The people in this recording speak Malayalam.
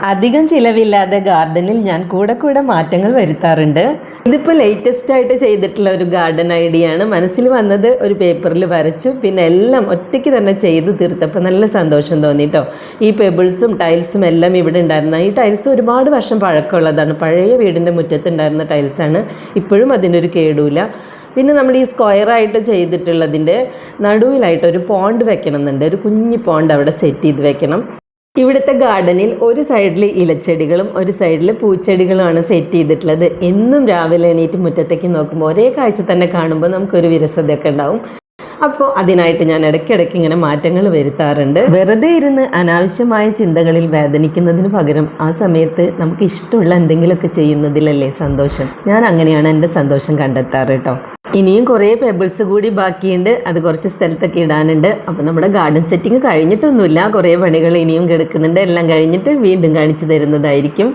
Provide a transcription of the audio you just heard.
അധികം ചിലവില്ലാതെ ഗാർഡനിൽ ഞാൻ കൂടെ മാറ്റങ്ങൾ വരുത്താറുണ്ട്. ഇതിപ്പോൾ ലേറ്റസ്റ്റ് ആയിട്ട് ചെയ്തിട്ടുള്ള ഒരു ഗാർഡൻ ഐഡിയ ആണ്. മനസ്സിൽ വന്നത് ഒരു പേപ്പറിൽ വരച്ചു, പിന്നെ എല്ലാം ഒറ്റയ്ക്ക് തന്നെ ചെയ്ത് തീർത്തപ്പോൾ നല്ല സന്തോഷം തോന്നിട്ടോ. ഈ പെബിൾസും ടൈൽസും എല്ലാം ഇവിടെ ഉണ്ടായിരുന്ന ഈ ടൈൽസ് ഒരുപാട് വർഷം പഴക്കമുള്ളതാണ്. പഴയ വീടിൻ്റെ മുറ്റത്തുണ്ടായിരുന്ന ടൈൽസാണ്. ഇപ്പോഴും അതിൻ്റെ ഒരു കേടുമില്ല. പിന്നെ നമ്മൾ ഈ സ്ക്വയറായിട്ട് ചെയ്തിട്ടുള്ളതിൻ്റെ നടുവിലായിട്ട് ഒരു പോണ്ട് വെക്കണമെന്നുണ്ട്. ഒരു കുഞ്ഞു പോണ്ട് അവിടെ സെറ്റ് ചെയ്ത് വെക്കണം. ഇവിടുത്തെ ഗാർഡനിൽ ഒരു സൈഡിൽ ഇലച്ചെടികളും ഒരു സൈഡിൽ പൂച്ചെടികളുമാണ് സെറ്റ് ചെയ്തിട്ടുള്ളത്. എന്നും രാവിലെ എണീറ്റ് മുറ്റത്തേക്ക് നോക്കുമ്പോൾ ഒരേ കാഴ്ച തന്നെ കാണുമ്പോൾ നമുക്കൊരു വിരസതയൊക്കെ ഉണ്ടാവും. അപ്പോൾ അതിനായിട്ട് ഞാൻ ഇടയ്ക്കിടയ്ക്ക് ഇങ്ങനെ മാറ്റങ്ങൾ വരുത്താറുണ്ട്. വെറുതെ ഇരുന്ന് അനാവശ്യമായ ചിന്തകളിൽ വേദനിക്കുന്നതിന് പകരം ആ സമയത്ത് നമുക്ക് ഇഷ്ടമുള്ള എന്തെങ്കിലുമൊക്കെ ചെയ്യുന്നതിലല്ലേ സന്തോഷം. ഞാൻ അങ്ങനെയാണ് എൻ്റെ സന്തോഷം കണ്ടെത്താറ് കേട്ടോ. ഇനിയും കുറേ പെബിൾസ് കൂടി ബാക്കിയുണ്ട്. അത് കുറച്ച് സ്ഥലത്തൊക്കെ ഇടാനുണ്ട്. അപ്പോൾ നമ്മുടെ ഗാർഡൻ സെറ്റിംഗ് കഴിഞ്ഞിട്ടൊന്നുമില്ല. കുറേ പണികൾ ഇനിയും കിടക്കുന്നുണ്ട്. എല്ലാം കഴിഞ്ഞിട്ട് വീണ്ടും കാണിച്ചു തരുന്നതായിരിക്കും.